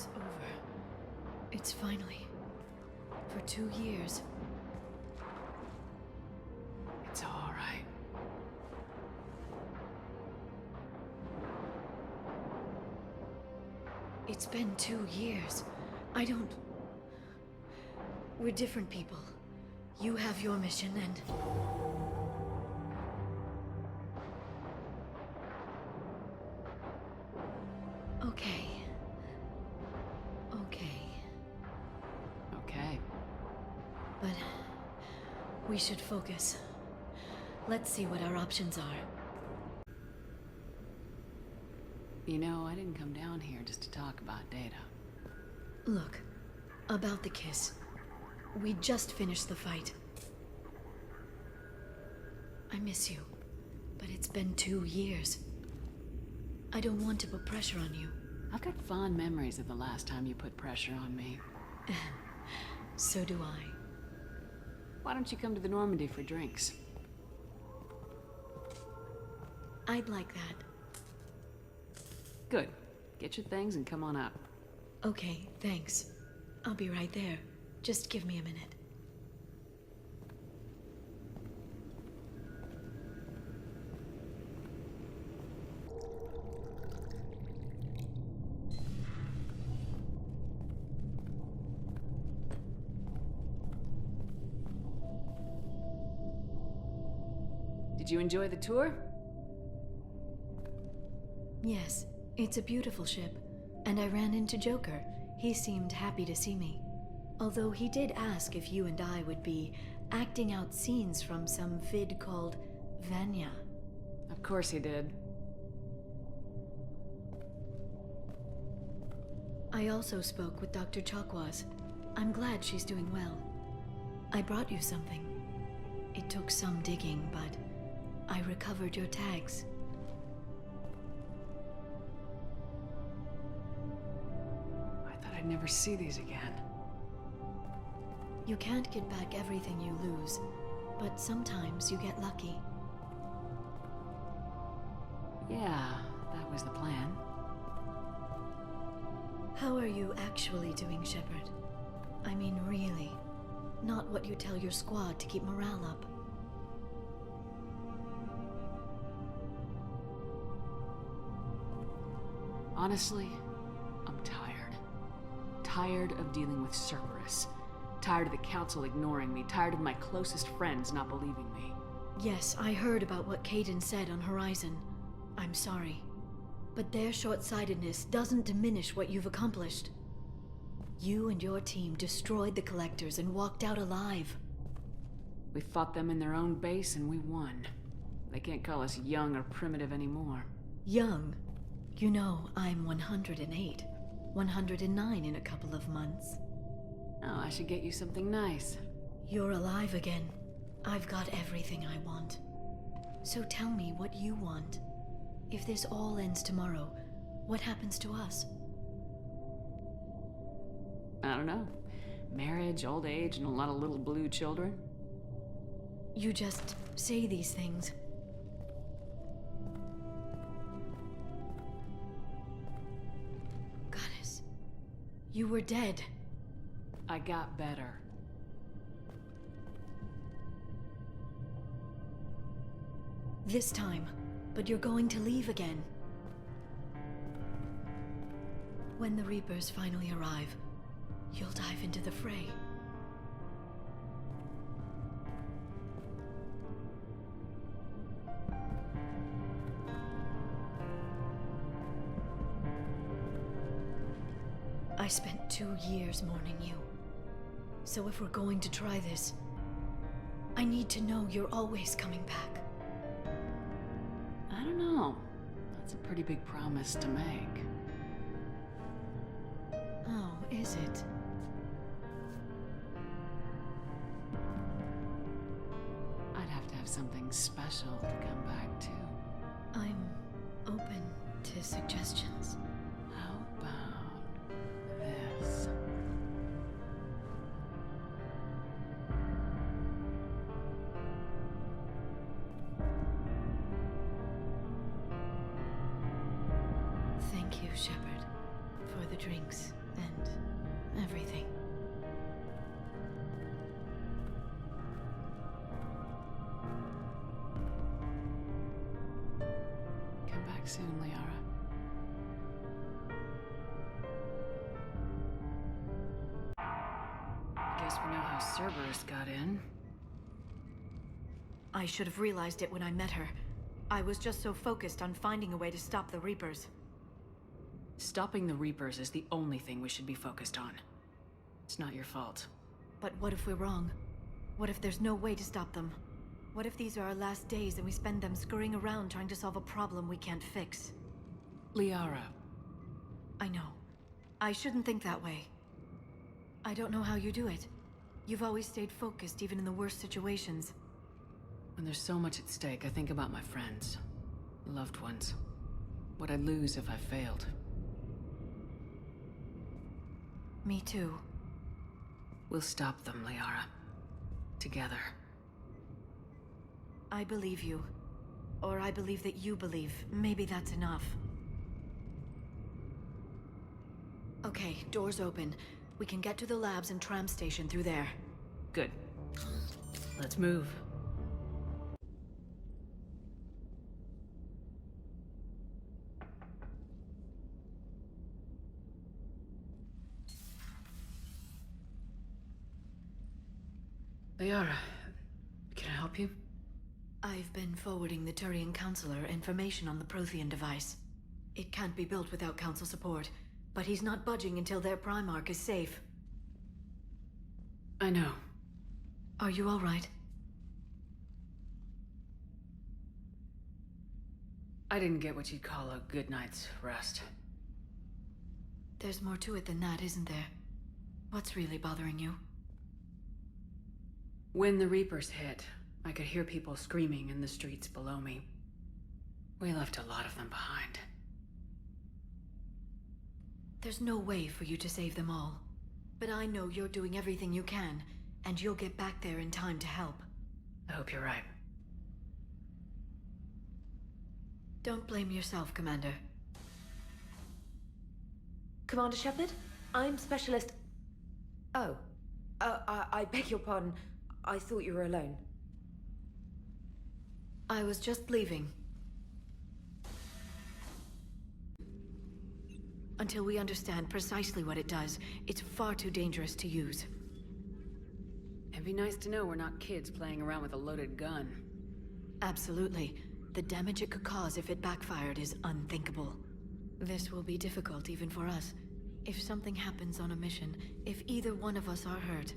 It's over. It's finally. For 2 years. It's all right. It's been 2 years. I don't... We're different people. You have your mission and... Okay. Okay. Okay. But... we should focus. Let's see what our options are. You know, I didn't come down here just to talk about Data. Look, about the kiss. We just finished the fight. I miss you, but it's been 2 years. I don't want to put pressure on you. I've got fond memories of the last time you put pressure on me. So do I. Why don't you come to the Normandy for drinks? I'd like that. Good. Get your things and come on up. Okay, thanks. I'll be right there. Just give me a minute. Did you enjoy the tour? Yes, it's a beautiful ship. And I ran into Joker. He seemed happy to see me. Although he did ask if you and I would be acting out scenes from some vid called Vanya. Of course he did. I also spoke with Dr. Chakwas. I'm glad she's doing well. I brought you something. It took some digging, but I recovered your tags. I thought I'd never see these again. You can't get back everything you lose, but sometimes you get lucky. Yeah, that was the plan. How are you actually doing, Shepard? I mean, really. Not what you tell your squad to keep morale up. Honestly, I'm tired. Tired of dealing with Cerberus. Tired of the Council ignoring me. Tired of my closest friends not believing me. Yes, I heard about what Caden said on Horizon. I'm sorry. But their short-sightedness doesn't diminish what you've accomplished. You and your team destroyed the Collectors and walked out alive. We fought them in their own base and we won. They can't call us young or primitive anymore. Young? You know, I'm 108. 109 in a couple of months. Oh, I should get you something nice. You're alive again. I've got everything I want. So tell me what you want. If this all ends tomorrow, what happens to us? I don't know. Marriage, old age, and a lot of little blue children. You just say these things. Goddess, you were dead. I got better. This time, but you're going to leave again. When the Reapers finally arrive, you'll dive into the fray. I spent 2 years mourning you. So if we're going to try this, I need to know you're always coming back. I don't know. That's a pretty big promise to make. Oh, is it? I'd have to have something special to come back to. I'm open to suggestions. How about this? Thank you, Shepard, for the drinks soon, Liara. I guess we know how Cerberus got in. I should have realized it when I met her. I was just so focused on finding a way to stop the Reapers. Stopping the Reapers is the only thing we should be focused on. It's not your fault. But what if we're wrong? What if there's no way to stop them? What if these are our last days and we spend them scurrying around trying to solve a problem we can't fix? Liara. I know. I shouldn't think that way. I don't know how you do it. You've always stayed focused even in the worst situations. When there's so much at stake, I think about my friends, loved ones. What I'd lose if I failed. Me too. We'll stop them, Liara. Together. I believe you. Or I believe that you believe. Maybe that's enough. Okay, doors open. We can get to the labs and tram station through there. Good. Let's move. Liara, can I help you? I've been forwarding the Turian Counselor information on the Prothean device. It can't be built without Council support, but he's not budging until their Primarch is safe. I know. Are you all right? I didn't get what you'd call a good night's rest. There's more to it than that, isn't there? What's really bothering you? When the Reapers hit, I could hear people screaming in the streets below me. We left a lot of them behind. There's no way for you to save them all. But I know you're doing everything you can, and you'll get back there in time to help. I hope you're right. Don't blame yourself, Commander. Commander Shepard? I'm Specialist... Oh. I beg your pardon. I thought you were alone. I was just leaving. Until we understand precisely what it does, it's far too dangerous to use. It'd be nice to know we're not kids playing around with a loaded gun. Absolutely. The damage it could cause if it backfired is unthinkable. This will be difficult even for us. If something happens on a mission, if either one of us are hurt,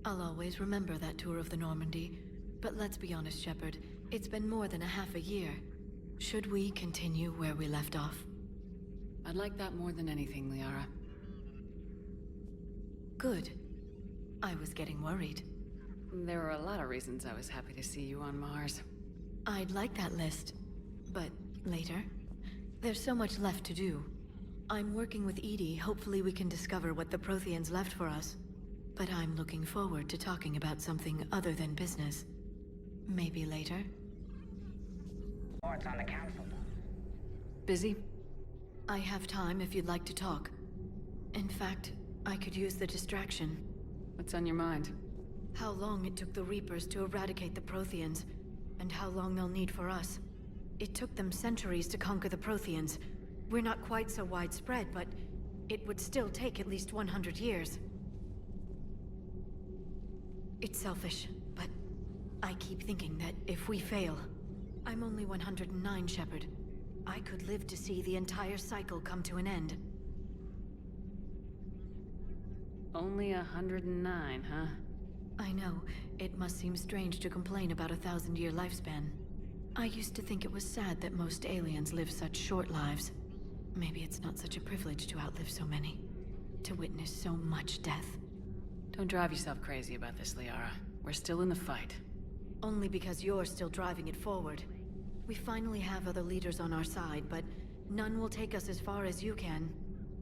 I'll always remember that tour of the Normandy. But let's be honest, Shepard. It's been more than a half a year. Should we continue where we left off? I'd like that more than anything, Liara. Good. I was getting worried. There were a lot of reasons I was happy to see you on Mars. I'd like that list. But later? There's so much left to do. I'm working with Edie. Hopefully we can discover what the Protheans left for us. But I'm looking forward to talking about something other than business. Maybe later? Reports on the council. Busy? I have time if you'd like to talk. In fact, I could use the distraction. What's on your mind? How long it took the Reapers to eradicate the Protheans, and how long they'll need for us. It took them centuries to conquer the Protheans. We're not quite so widespread, but it would still take at least 100 years. It's selfish, but I keep thinking that if we fail... I'm only 109, Shepard. I could live to see the entire cycle come to an end. Only 109, huh? I know. It must seem strange to complain about a 1,000-year lifespan. I used to think it was sad that most aliens live such short lives. Maybe it's not such a privilege to outlive so many. To witness so much death. Don't drive yourself crazy about this, Liara. We're still in the fight. Only because you're still driving it forward. We finally have other leaders on our side, but none will take us as far as you can.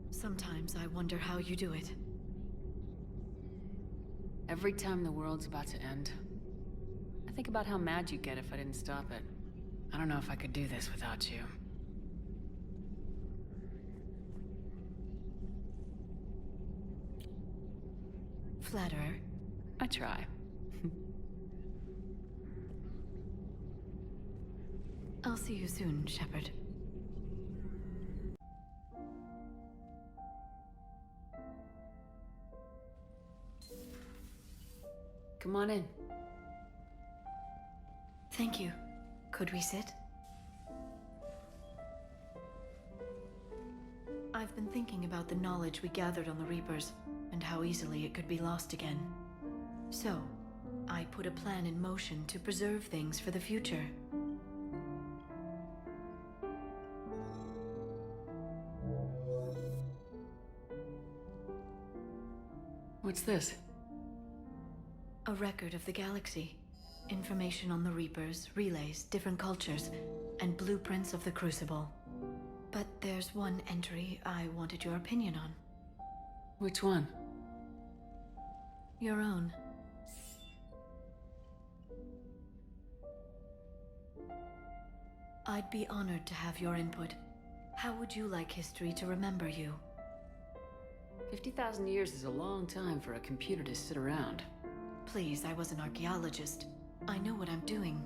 Sometimes I wonder how you do it. Every time the world's about to end, I think about how mad you'd get if I didn't stop it. I don't know if I could do this without you. Flatterer. I try. I'll see you soon, Shepard. Come on in. Thank you. Could we sit? I've been thinking about the knowledge we gathered on the Reapers, and how easily it could be lost again. So, I put a plan in motion to preserve things for the future. What's this? A record of the galaxy. Information on the Reapers, relays, different cultures, and blueprints of the Crucible. But there's one entry I wanted your opinion on. Which one? Your own. I'd be honored to have your input. How would you like history to remember you? 50,000 years is a long time for a computer to sit around. Please, I was an archaeologist. I know what I'm doing.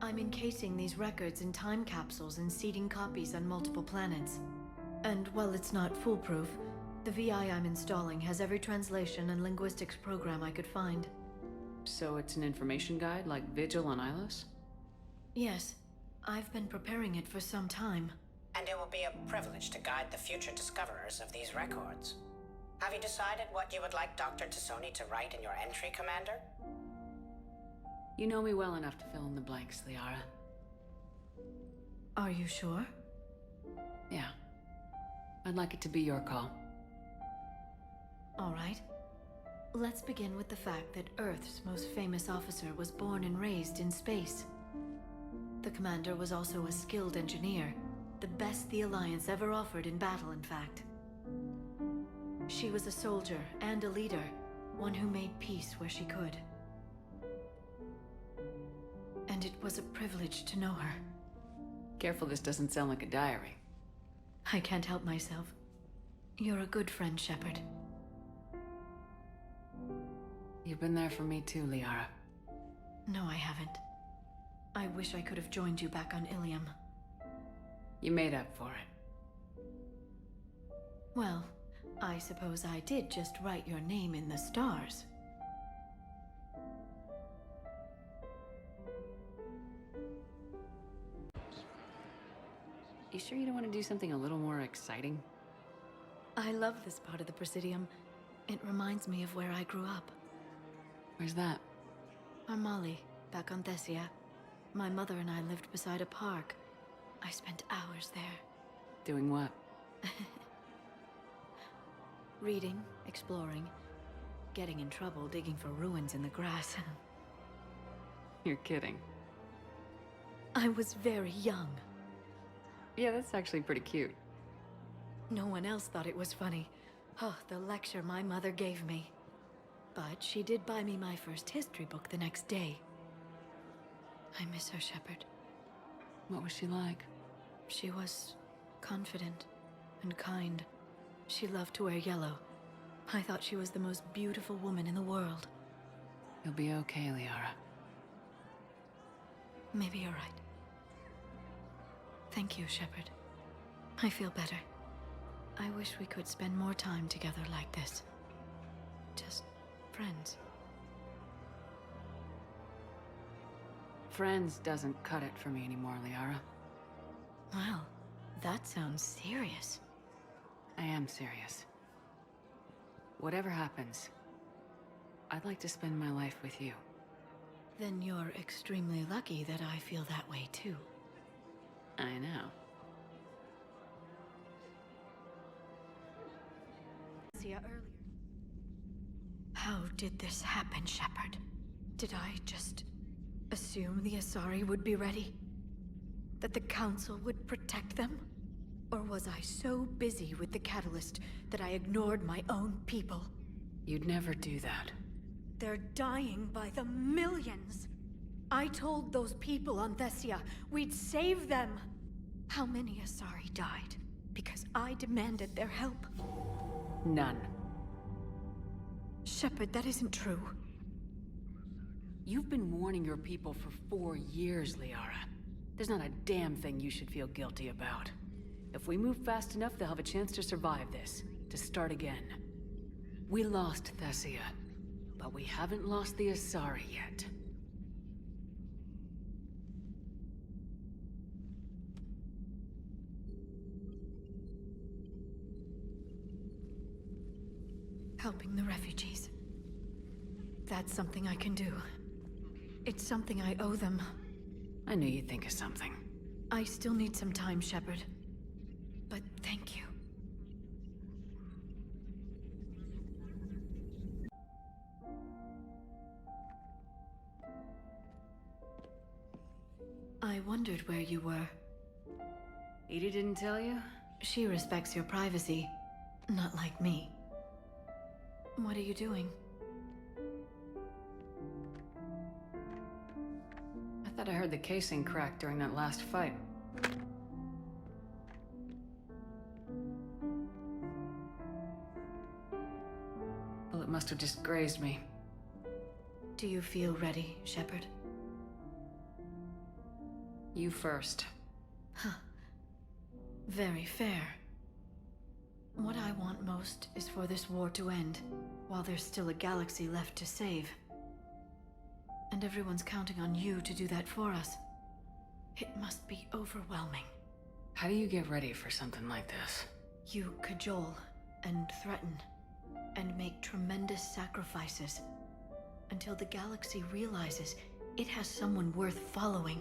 I'm encasing these records in time capsules and seeding copies on multiple planets. And while it's not foolproof, the VI I'm installing has every translation and linguistics program I could find. So it's an information guide like Vigil on Ilos? Yes, I've been preparing it for some time. And it will be a privilege to guide the future discoverers of these records. Have you decided what you would like Dr. Tassoni to write in your entry, Commander? You know me well enough to fill in the blanks, Liara. Are you sure? Yeah. I'd like it to be your call. All right. Let's begin with the fact that Earth's most famous officer was born and raised in space. The commander was also a skilled engineer, the best the Alliance ever offered in battle, in fact. She was a soldier and a leader, one who made peace where she could. And it was a privilege to know her. Careful this doesn't sound like a diary. I can't help myself. You're a good friend, Shepard. You've been there for me too, Liara. No, I haven't. I wish I could have joined you back on Ilium. You made up for it. Well, I suppose I did just write your name in the stars. You sure you don't want to do something a little more exciting? I love this part of the Presidium. It reminds me of where I grew up. Where's that? Armali, back on Thessia. My mother and I lived beside a park. I spent hours there. Doing what? Reading, exploring, getting in trouble digging for ruins in the grass. You're kidding. I was very young. Yeah, that's actually pretty cute. No one else thought it was funny. Oh, the lecture my mother gave me. But she did buy me my first history book the next day. I miss her, Shepard. What was she like? She was confident and kind. She loved to wear yellow. I thought she was the most beautiful woman in the world. You'll be okay, Liara. Maybe you're right. Thank you, Shepard. I feel better. I wish we could spend more time together like this. Just friends. Friends doesn't cut it for me anymore, Liara. Well, that sounds serious. I am serious. Whatever happens, I'd like to spend my life with you. Then you're extremely lucky that I feel that way too. I know. Earlier. How did this happen, Shepard? Did I just assume the Asari would be ready? That the Council would protect them? Or was I so busy with the Catalyst that I ignored my own people? You'd never do that. They're dying by the millions. I told those people on Thessia we'd save them. How many Asari died because I demanded their help? None. Shepard, that isn't true. You've been warning your people for 4 years, Liara. There's not a damn thing you should feel guilty about. If we move fast enough, they'll have a chance to survive this, to start again. We lost Thessia, But we haven't lost the Asari yet. Helping the refugees. That's something I can do. It's something I owe them. I knew you'd think of something. I still need some time, Shepard. But thank you. I wondered where you were. Edie didn't tell you? She respects your privacy. Not like me. What are you doing? I thought I heard the casing crack during that last fight. Well, it must have just grazed me. Do you feel ready, Shepard? You first. Huh. Very fair. What I want most is for this war to end, while there's still a galaxy left to save. And everyone's counting on you to do that for us. It must be overwhelming. How do you get ready for something like this? You cajole and threaten, and make tremendous sacrifices, until the galaxy realizes it has someone worth following.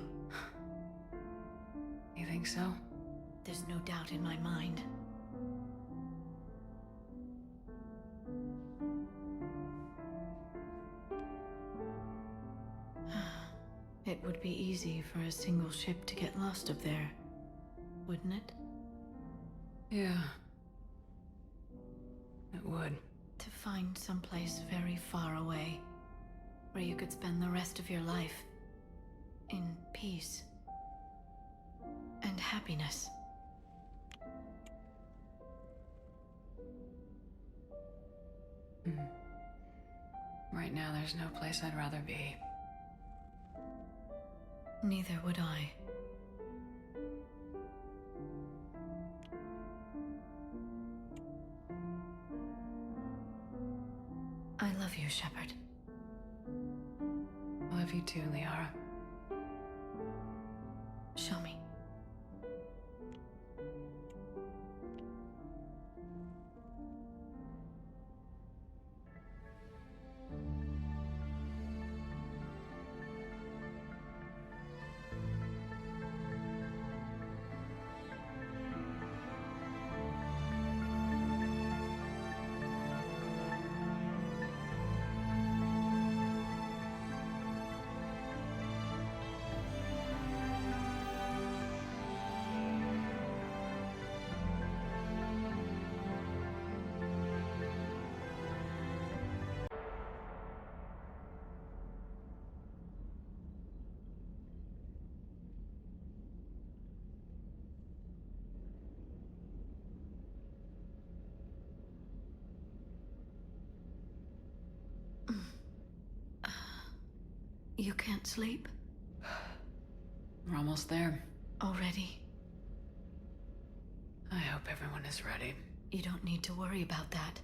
You think so? There's no doubt in my mind. It would be easy for a single ship to get lost up there, wouldn't it? Yeah. It would. To find someplace very far away, where you could spend the rest of your life in peace and happiness. Right now, there's no place I'd rather be. Neither would I. I love you, Shepard. I love you too, Liara. Show me. You can't sleep? We're almost there. Already? I hope everyone is ready. You don't need to worry about that.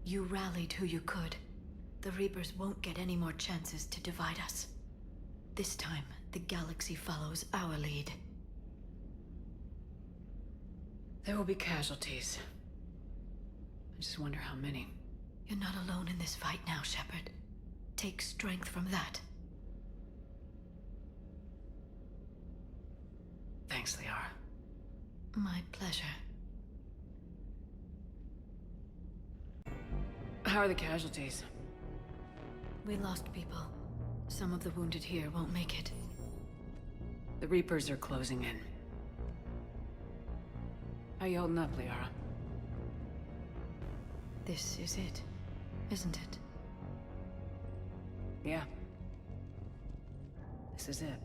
You rallied who you could. The Reapers won't get any more chances to divide us. This time, the galaxy follows our lead. There will be casualties. I just wonder how many. You're not alone in this fight now, Shepard. Take strength from that. Thanks, Liara. My pleasure. How are the casualties? We lost people. Some of the wounded here won't make it. The Reapers are closing in. How you holding up, Liara? This is it, isn't it? Yeah. This is it.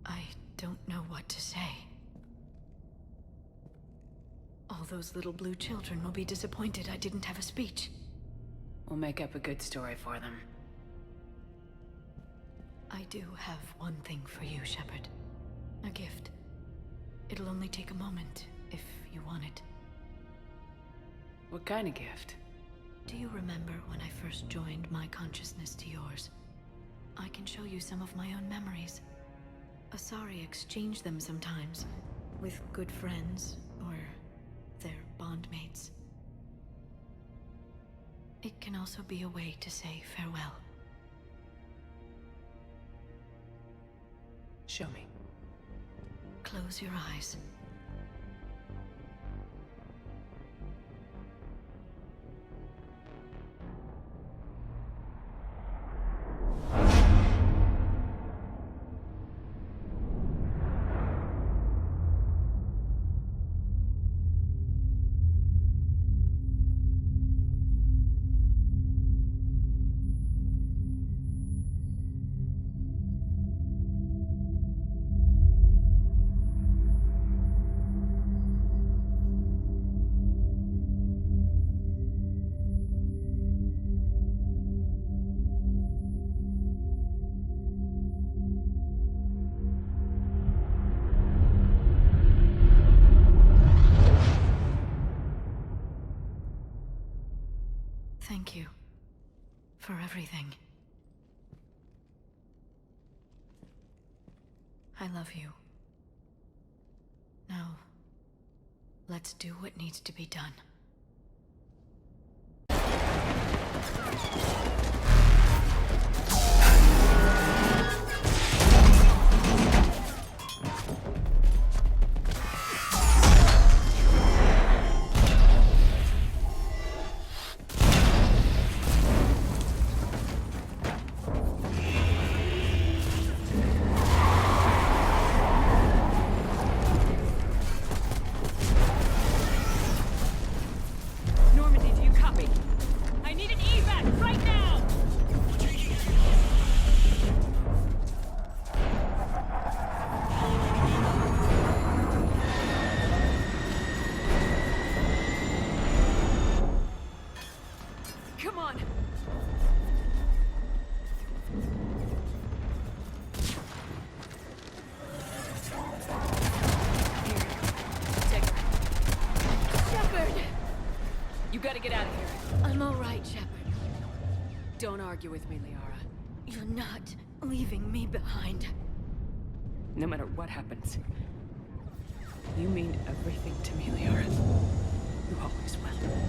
I don't know what to say. All those little blue children will be disappointed I didn't have a speech. We'll make up a good story for them. I do have one thing for you, Shepard. A gift. It'll only take a moment, if you want it. What kind of gift? Do you remember when I first joined my consciousness to yours? I can show you some of my own memories. Asari exchange them sometimes, with good friends, or their bondmates. It can also be a way to say farewell. Show me. Close your eyes. Thank you for everything. I love you. Now, let's do what needs to be done. Gotta get out of here. I'm all right, Shepard. Don't argue with me, Liara. You're not leaving me behind. No matter what happens. You mean everything to me, Liara. You always will.